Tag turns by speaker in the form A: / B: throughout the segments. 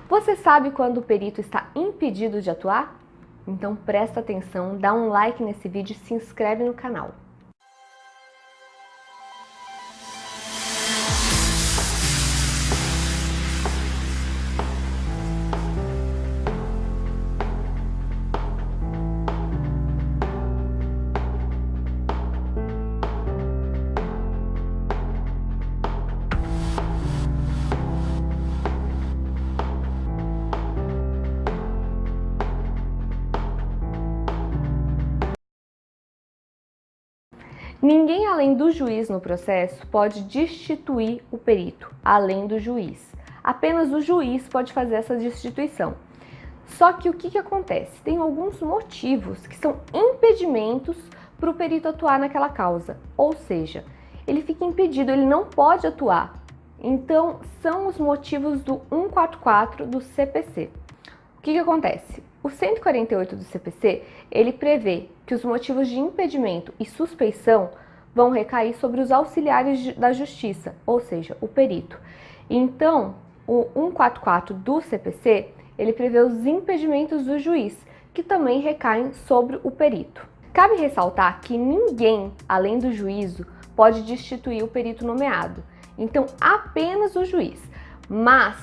A: Você sabe quando o perito está impedido de atuar? Então presta atenção, dá um like nesse vídeo e se inscreve no canal. Ninguém além do juiz no processo pode destituir o perito, além do juiz. Apenas o juiz pode fazer essa destituição. Só que o que acontece? Tem alguns motivos que são impedimentos para o perito atuar naquela causa. Ou seja, ele fica impedido, ele não pode atuar. Então, são os motivos do 144 do CPC. O que acontece? O 148 do CPC, ele prevê que os motivos de impedimento e suspeição vão recair sobre os auxiliares da justiça, ou seja, o perito. Então, o 144 do CPC, ele prevê os impedimentos do juiz, que também recaem sobre o perito. Cabe ressaltar que ninguém, além do juízo, pode destituir o perito nomeado. Então, apenas o juiz. Mas,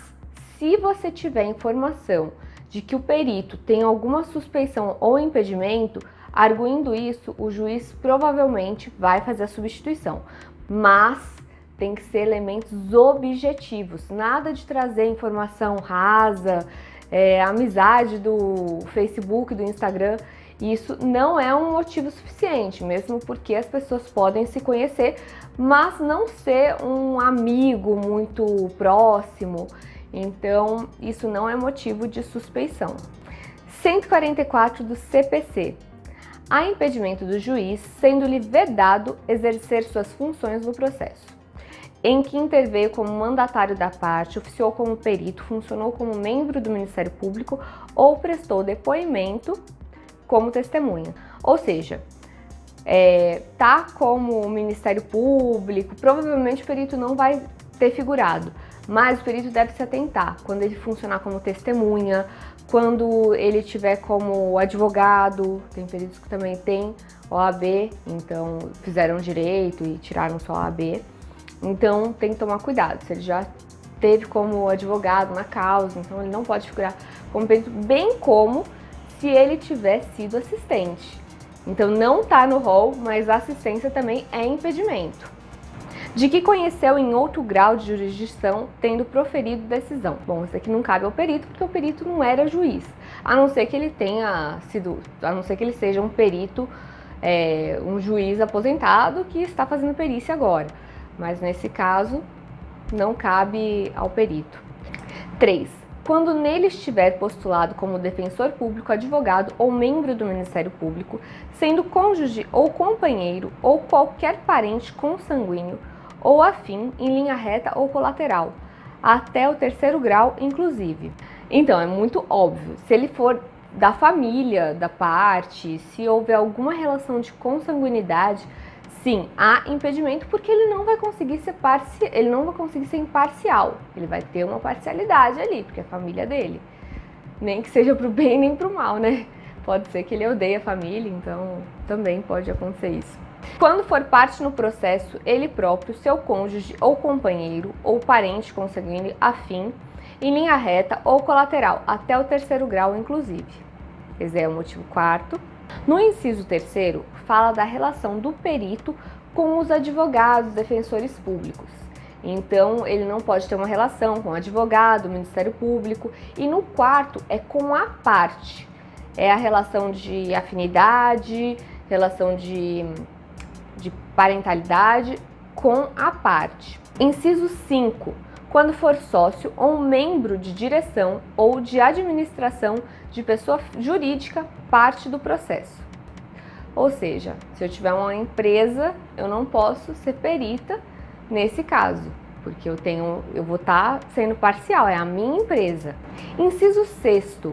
A: se você tiver informação de que o perito tem alguma suspeição ou impedimento, arguindo isso, o juiz provavelmente vai fazer a substituição. Mas tem que ser elementos objetivos, nada de trazer informação rasa, amizade do Facebook, do Instagram. Isso não é um motivo suficiente, mesmo porque as pessoas podem se conhecer, mas não ser um amigo muito próximo. Então, isso não é motivo de suspeição. 144 do CPC. Há impedimento do juiz, sendo-lhe vedado exercer suas funções no processo, em que interveio como mandatário da parte, oficiou como perito, funcionou como membro do Ministério Público ou prestou depoimento como testemunha. Ou seja, tá como Ministério Público, provavelmente o perito não vai ter figurado, mas o perito deve se atentar quando ele funcionar como testemunha, quando ele tiver como advogado. Tem peritos que também têm OAB, então fizeram direito e tiraram só OAB. Então tem que tomar cuidado, se ele já teve como advogado na causa, então ele não pode figurar como perito, bem como se ele tiver sido assistente. Então não está no rol, mas a assistência também é impedimento. De que conheceu em outro grau de jurisdição, tendo proferido decisão. Bom, isso aqui não cabe ao perito, porque o perito não era juiz, a não ser que ele tenha sido, a não ser que ele seja um perito, um juiz aposentado que está fazendo perícia agora. Mas nesse caso, não cabe ao perito. 3. Quando nele estiver postulado como defensor público, advogado ou membro do Ministério Público, sendo cônjuge ou companheiro ou qualquer parente consanguíneo ou afim em linha reta ou colateral, até o 3º grau, inclusive. Então, é muito óbvio, se ele for da família, da parte, se houver alguma relação de consanguinidade, sim, há impedimento, porque ele não vai conseguir ser imparcial, ele vai ter uma parcialidade ali, porque é a família dele. Nem que seja pro bem nem pro mal, né? Pode ser que ele odeie a família, então também pode acontecer isso. Quando for parte no processo, ele próprio, seu cônjuge ou companheiro ou parente consanguíneo afim, em linha reta ou colateral, até o 3º grau, inclusive. Esse é o motivo 4º. No inciso 3º, fala da relação do perito com os advogados, defensores públicos. Então, ele não pode ter uma relação com o advogado, o Ministério Público. E no 4º é com a parte. É a relação de afinidade, relação de parentalidade com a parte. Inciso 5. Quando for sócio ou membro de direção ou de administração de pessoa jurídica, parte do processo. Ou seja, se eu tiver uma empresa, eu não posso ser perita nesse caso, porque eu vou estar sendo parcial, é a minha empresa. Inciso 6º.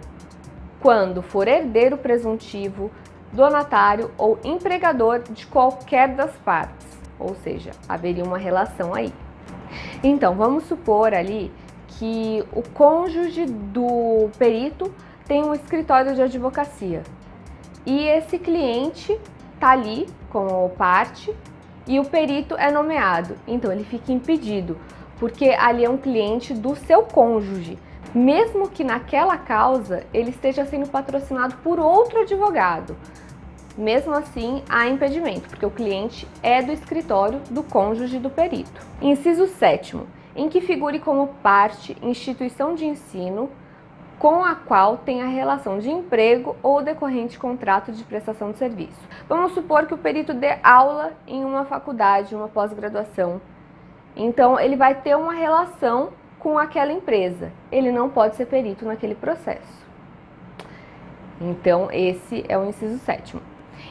A: Quando for herdeiro presuntivo, donatário ou empregador de qualquer das partes, ou seja, haveria uma relação aí. Então, vamos supor ali que que o cônjuge do perito tem um escritório de advocacia e esse cliente tá ali como parte e o perito é nomeado, então ele fica impedido, porque ali é um cliente do seu cônjuge, mesmo que naquela causa ele esteja sendo patrocinado por outro advogado. Mesmo assim, há impedimento, porque o cliente é do escritório do cônjuge do perito. Inciso 7º, em que figure como parte instituição de ensino com a qual tenha relação de emprego ou decorrente contrato de prestação de serviço. Vamos supor que o perito dê aula em uma faculdade, uma pós-graduação. Então, ele vai ter uma relação com aquela empresa. Ele não pode ser perito naquele processo. Então, esse é o inciso 7º.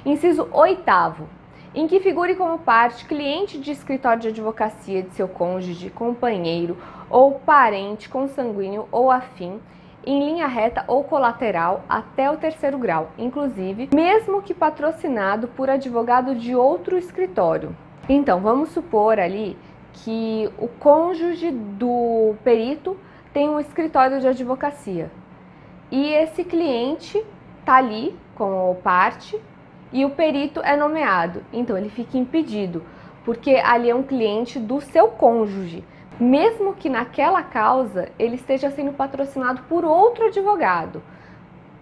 A: Inciso 8º, em que figure como parte cliente de escritório de advocacia de seu cônjuge, companheiro ou parente consanguíneo ou afim, em linha reta ou colateral até o 3º grau, inclusive, mesmo que patrocinado por advogado de outro escritório. Então, vamos supor ali que o cônjuge do perito tem um escritório de advocacia e esse cliente tá ali como parte e o perito é nomeado, então ele fica impedido, porque ali é um cliente do seu cônjuge, mesmo que naquela causa ele esteja sendo patrocinado por outro advogado.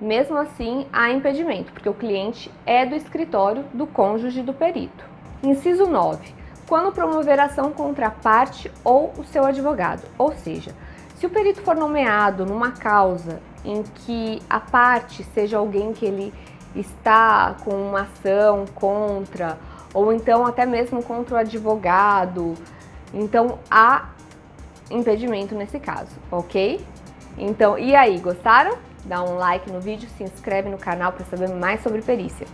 A: Mesmo assim, há impedimento, porque o cliente é do escritório do cônjuge do perito. Inciso 9. Quando promover ação contra a parte ou o seu advogado, ou seja, se o perito for nomeado numa causa em que a parte seja alguém que ele está com uma ação contra, ou então até mesmo contra o advogado, então há impedimento nesse caso, ok? Então, e aí, gostaram? Dá um like no vídeo, se inscreve no canal para saber mais sobre perícia.